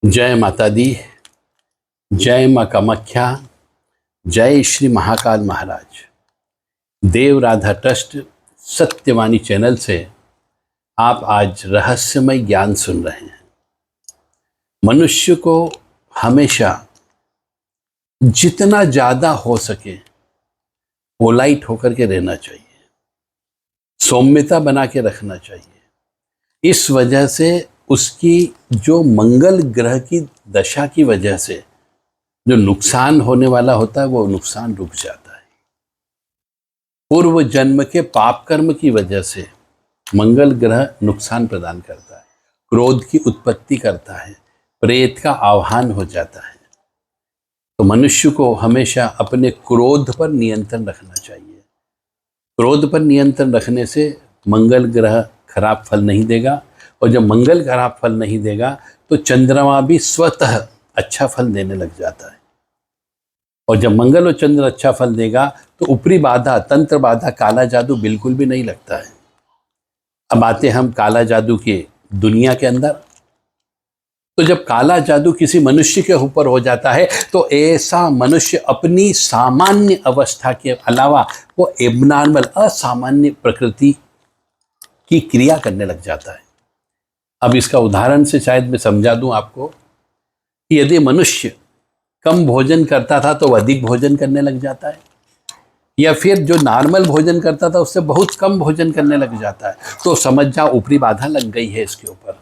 जय माता दी। जय माँ कामाख्या। जय श्री महाकाल महाराज। देव राधा ट्रस्ट सत्यवाणी चैनल से आप आज रहस्यमय ज्ञान सुन रहे हैं। मनुष्य को हमेशा जितना ज्यादा हो सके पोलाइट होकर के रहना चाहिए, सौम्यता बना के रखना चाहिए। इस वजह से उसकी जो मंगल ग्रह की दशा की वजह से जो नुकसान होने वाला होता है वो नुकसान रुक जाता है। पूर्व जन्म के पाप कर्म की वजह से मंगल ग्रह नुकसान प्रदान करता है, क्रोध की उत्पत्ति करता है, प्रेत का आह्वान हो जाता है। तो मनुष्य को हमेशा अपने क्रोध पर नियंत्रण रखना चाहिए। क्रोध पर नियंत्रण रखने से मंगल ग्रह खराब फल नहीं देगा, और जब मंगल खराब फल नहीं देगा तो चंद्रमा भी स्वतः अच्छा फल देने लग जाता है। और जब मंगल और चंद्र अच्छा फल देगा तो ऊपरी बाधा, तंत्र बाधा, काला जादू बिल्कुल भी नहीं लगता है। अब आते हम काला जादू के दुनिया के अंदर। तो जब काला जादू किसी मनुष्य के ऊपर हो जाता है तो ऐसा मनुष्य अपनी सामान्य अवस्था के अलावा वो एबनॉर्मल, असामान्य प्रकृति की क्रिया करने लग जाता है। अब इसका उदाहरण से शायद मैं समझा दूं आपको कि यदि मनुष्य कम भोजन करता था तो अधिक भोजन करने लग जाता है, या फिर जो नॉर्मल भोजन करता था उससे बहुत कम भोजन करने लग जाता है, तो समझ जाओ ऊपरी बाधा लग गई है इसके ऊपर।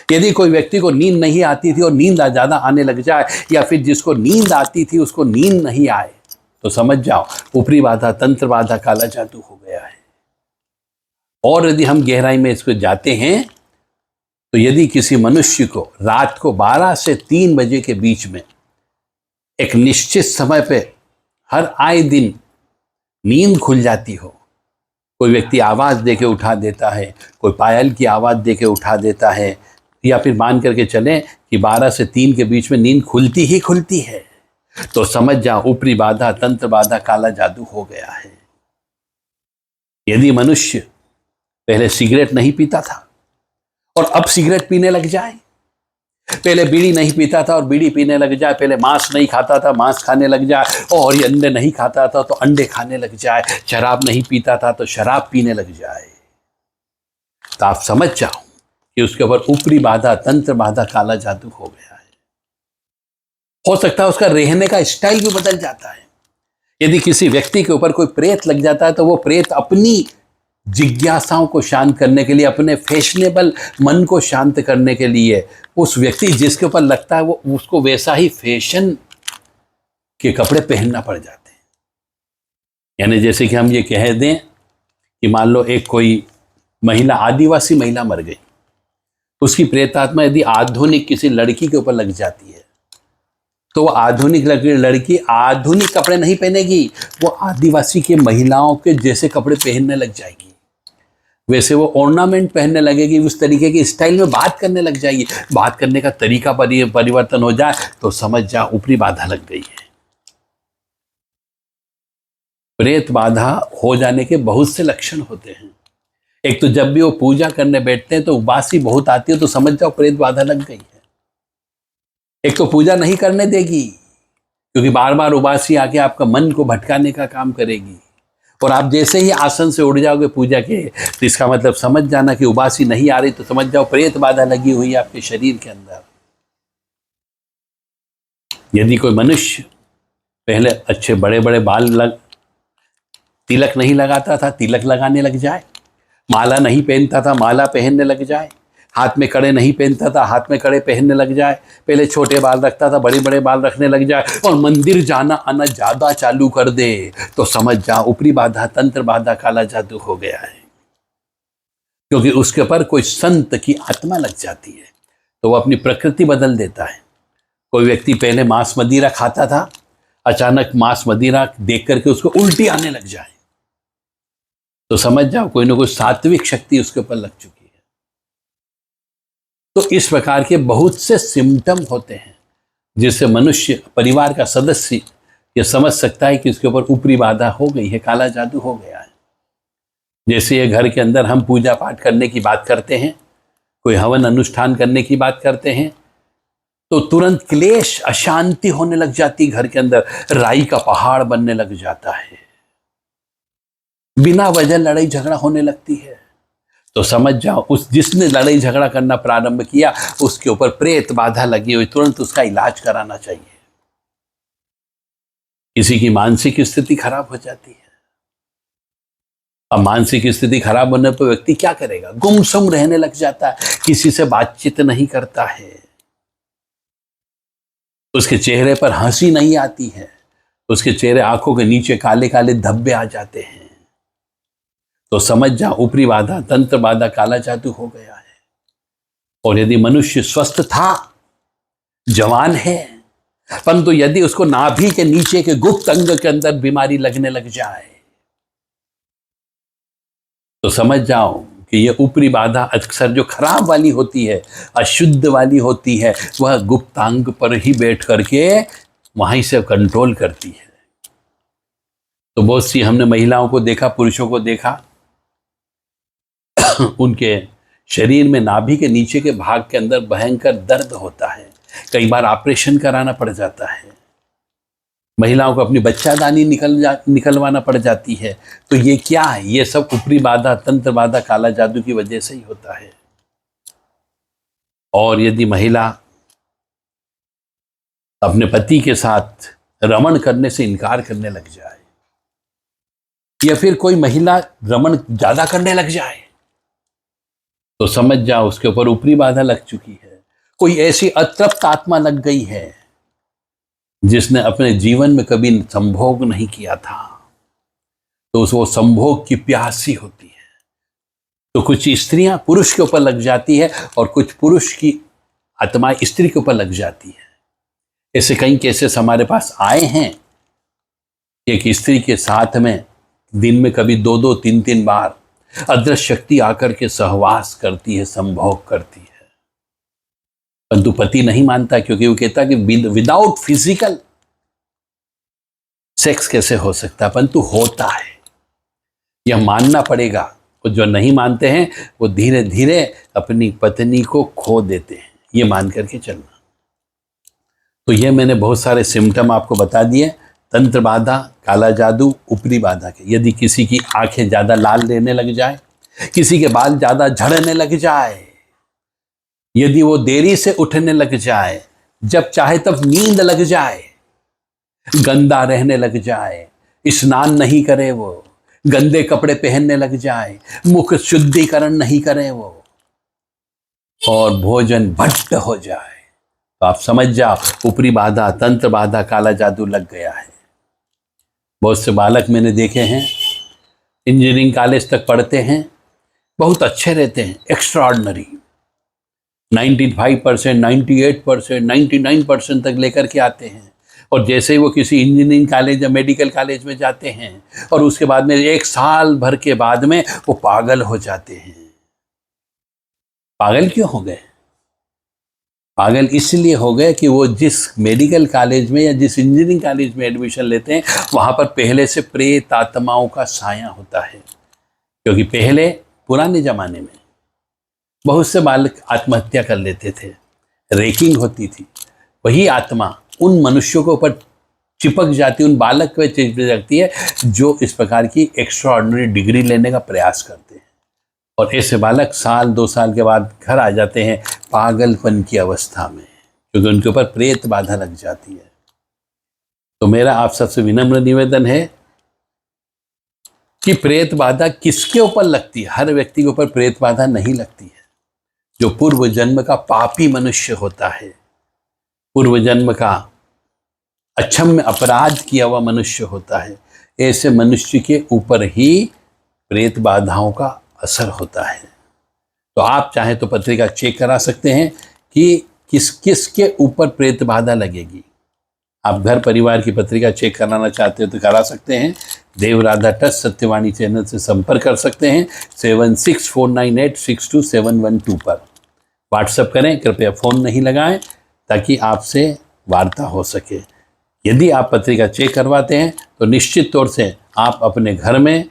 यदि कोई व्यक्ति को नींद नहीं आती थी और नींद ज़्यादा आने लग जाए, या फिर जिसको नींद आती थी उसको नींद नहीं आए, तो समझ जाओ ऊपरी बाधा, तंत्र बाधा, काला जादू हो गया है। और यदि हम गहराई में इसको जाते हैं तो यदि किसी मनुष्य को रात को 12 से 3 बजे के बीच में एक निश्चित समय पे हर आए दिन नींद खुल जाती हो, कोई व्यक्ति आवाज़ दे के उठा देता है, कोई पायल की आवाज़ दे के उठा देता है, या फिर मान करके चलें कि 12 से 3 के बीच में नींद खुलती ही खुलती है, तो समझ जाओ ऊपरी बाधा, तंत्र बाधा, काला जादू हो गया है। यदि मनुष्य पहले सिगरेट नहीं पीता था और अब सिगरेट पीने लग जाए, पहले बीड़ी नहीं पीता था और बीड़ी पीने लग जाए, पहले मांस नहीं खाता था मांस खाने लग जाए, और ये अंडे नहीं खाता था तो अंडे खाने लग जाए, शराब नहीं पीता था तो शराब पीने लग जाए, तो आप समझ जाओ कि उसके ऊपर ऊपरी बाधा, तंत्र बाधा, काला जादू हो गया है। हो सकता है उसका रहने का स्टाइल भी बदल जाता है। यदि किसी व्यक्ति के ऊपर कोई प्रेत लग जाता है तो वो प्रेत अपनी जिज्ञासाओं को शांत करने के लिए, अपने फैशनेबल मन को शांत करने के लिए, उस व्यक्ति जिसके ऊपर लगता है वो उसको वैसा ही फैशन के कपड़े पहनना पड़ जाते हैं। यानी जैसे कि हम ये कह दें कि मान लो एक कोई महिला, आदिवासी महिला मर गई, उसकी प्रेतात्मा यदि आधुनिक किसी लड़की के ऊपर लग जाती है तो वो आधुनिक लड़की आधुनिक कपड़े नहीं पहनेगी, वो आदिवासी के महिलाओं के जैसे कपड़े पहनने लग जाएगी, वैसे वो ऑर्नामेंट पहनने लगेगी, उस तरीके की स्टाइल में बात करने लग जाएगी। बात करने का तरीका परिवर्तन हो जाए तो समझ जा ऊपरी बाधा लग गई है। प्रेत बाधा हो जाने के बहुत से लक्षण होते हैं। एक तो जब भी वो पूजा करने बैठते हैं तो उबासी बहुत आती है, तो समझ जाओ प्रेत बाधा लग गई है। एक तो पूजा नहीं करने देगी, क्योंकि बार बार उबासी आके आपका मन को भटकाने का काम करेगी, और आप जैसे ही आसन से उठ जाओगे पूजा के, तो इसका मतलब समझ जाना कि उबासी नहीं आ रही, तो समझ जाओ प्रेत बाधा लगी हुई है आपके शरीर के अंदर। यदि कोई मनुष्य पहले अच्छे बड़े बड़े बाल तिलक नहीं लगाता था, तिलक लगाने लग जाए, माला नहीं पहनता था, माला पहनने लग जाए, हाथ में कड़े नहीं पहनता था, हाथ में कड़े पहनने लग जाए, पहले छोटे बाल रखता था, बड़े बड़े बाल रखने लग जाए, और मंदिर जाना आना ज्यादा चालू कर दे, तो समझ जा ऊपरी बाधा, तंत्र बाधा, काला जादू हो गया है। क्योंकि उसके ऊपर कोई संत की आत्मा लग जाती है तो वो अपनी प्रकृति बदल देता है। कोई व्यक्ति पहले मांस मदिरा खाता था, अचानक मांस मदिरा देख करके उसको उल्टी आने लग जाए, तो समझ जाओ कोई ना कोई सात्विक शक्ति उसके ऊपर लग चुकी है। तो इस प्रकार के बहुत से सिम्टम होते हैं जिससे मनुष्य, परिवार का सदस्य ये समझ सकता है कि उसके ऊपर ऊपरी बाधा हो गई है, काला जादू हो गया है। जैसे ये घर के अंदर हम पूजा पाठ करने की बात करते हैं, कोई हवन अनुष्ठान करने की बात करते हैं, तो तुरंत क्लेश, अशांति होने लग जाती, घर के अंदर राई का पहाड़ बनने लग जाता है, बिना वजह लड़ाई झगड़ा होने लगती है। तो समझ जाओ, उस जिसने लड़ाई झगड़ा करना प्रारंभ किया उसके ऊपर प्रेत बाधा लगी हुई, तुरंत उसका इलाज कराना चाहिए। किसी की मानसिक स्थिति खराब हो जाती है। अब मानसिक स्थिति खराब होने पर व्यक्ति क्या करेगा? गुमसुम रहने लग जाता है, किसी से बातचीत नहीं करता है, उसके चेहरे पर हंसी नहीं आती है, उसके चेहरे, आंखों के नीचे काले काले धब्बे आ जाते हैं। तो समझ जा, ऊपरी बाधा, तंत्र बाधा, काला जादू हो गया है। और यदि मनुष्य स्वस्थ था, जवान है, परंतु यदि उसको नाभि के नीचे के गुप्त अंग के अंदर बीमारी लगने लग जाए तो समझ जाओ कि यह ऊपरी बाधा अक्सर जो खराब वाली होती है, अशुद्ध वाली होती है, वह गुप्तांग पर ही बैठ करके वहीं से कंट्रोल करती है। तो बहुत सी हमने महिलाओं को देखा, पुरुषों को देखा, उनके शरीर में नाभि के नीचे के भाग के अंदर भयंकर दर्द होता है, कई बार ऑपरेशन कराना पड़ जाता है, महिलाओं को अपनी बच्चादानी निकलवाना पड़ जाती है। तो ये क्या है? ये सब ऊपरी बाधा, तंत्र बाधा, काला जादू की वजह से ही होता है। और यदि महिला अपने पति के साथ रमण करने से इनकार करने लग जाए, या फिर कोई महिला रमण ज्यादा करने लग जाए, तो समझ जाओ उसके ऊपर ऊपरी बाधा लग चुकी है। कोई ऐसी अतृप्त आत्मा लग गई है जिसने अपने जीवन में कभी संभोग नहीं किया था, तो वो संभोग की प्यासी होती है। तो कुछ स्त्रियां पुरुष के ऊपर लग जाती है और कुछ पुरुष की आत्मा स्त्री के ऊपर लग जाती है। ऐसे कई केसेस हमारे पास आए हैं। एक स्त्री के साथ में दिन में कभी 2-2, 3-3 बार अदृश्य शक्ति आकर के सहवास करती है, संभोग करती है, परंतु पति नहीं मानता, क्योंकि वो कहता कि विदाउट फिजिकल सेक्स कैसे हो सकता है, परंतु होता है, यह मानना पड़ेगा। और जो नहीं मानते हैं वो धीरे धीरे अपनी पत्नी को खो देते हैं, ये मान करके चलना। तो ये मैंने बहुत सारे सिम्टम आपको बता दिए, तंत्र बाधा, काला जादू, ऊपरी बाधा के। यदि किसी की आंखें ज्यादा लाल रहने लग जाए, किसी के बाल ज्यादा झड़ने लग जाए, यदि वो देरी से उठने लग जाए, जब चाहे तब नींद लग जाए, गंदा रहने लग जाए, स्नान नहीं करे, वो गंदे कपड़े पहनने लग जाए, मुख शुद्धिकरण नहीं करे वो, और भोजन भट्ट हो जाए, तो आप समझ जाओ ऊपरी बाधा, तंत्र बाधा, काला जादू लग गया है। बहुत से बालक मैंने देखे हैं, इंजीनियरिंग कॉलेज तक पढ़ते हैं, बहुत अच्छे रहते हैं, एक्स्ट्राऑर्डिनरी, 95%, 98%, 99% तक लेकर के आते हैं। और जैसे ही वो किसी इंजीनियरिंग कॉलेज या मेडिकल कॉलेज में जाते हैं और उसके बाद में 1 साल भर के बाद में वो पागल हो जाते हैं। पागल क्यों हो गए? पागल इसलिए हो गए कि वो जिस मेडिकल कॉलेज में या जिस इंजीनियरिंग कॉलेज में एडमिशन लेते हैं, वहाँ पर पहले से प्रेत आत्माओं का साया होता है। क्योंकि पहले पुराने ज़माने में बहुत से बालक आत्महत्या कर लेते थे, रेकिंग होती थी, वही आत्मा उन मनुष्यों के ऊपर चिपक जाती, उन बालक पे चिपक जाती है जो इस प्रकार की एक्स्ट्राऑर्डिनरी डिग्री लेने का प्रयास करते हैं। और ऐसे बालक 1-2 साल के बाद घर आ जाते हैं पागलपन की अवस्था में, क्योंकि उनके ऊपर प्रेत बाधा लग जाती है। तो मेरा आप सबसे विनम्र निवेदन है कि प्रेत बाधा किसके ऊपर लगती है? हर व्यक्ति के ऊपर प्रेत बाधा नहीं लगती है। जो पूर्व जन्म का पापी मनुष्य होता है, पूर्व जन्म का अक्षम्य अपराध किया हुआ मनुष्य होता है, ऐसे मनुष्य के ऊपर ही प्रेत बाधाओं का असर होता है। तो आप चाहे तो पत्रिका चेक करा सकते हैं कि किस किस के ऊपर प्रेत बाधा लगेगी। आप घर परिवार की पत्रिका चेक कराना चाहते हो तो करा सकते हैं। देव राधा ट्रस्ट सत्यवाणी चैनल से संपर्क कर सकते हैं 7649862712 पर। व्हाट्सएप करें, कृपया फ़ोन नहीं लगाएं ताकि आपसे वार्ता हो सके। यदि आप पत्रिका चेक करवाते हैं तो निश्चित तौर से आप अपने घर में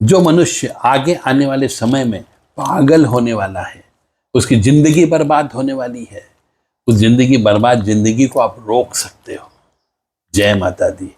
जो मनुष्य आगे आने वाले समय में पागल होने वाला है, उसकी जिंदगी बर्बाद होने वाली है, उस जिंदगी बर्बाद जिंदगी को आप रोक सकते हो। जय माता दी।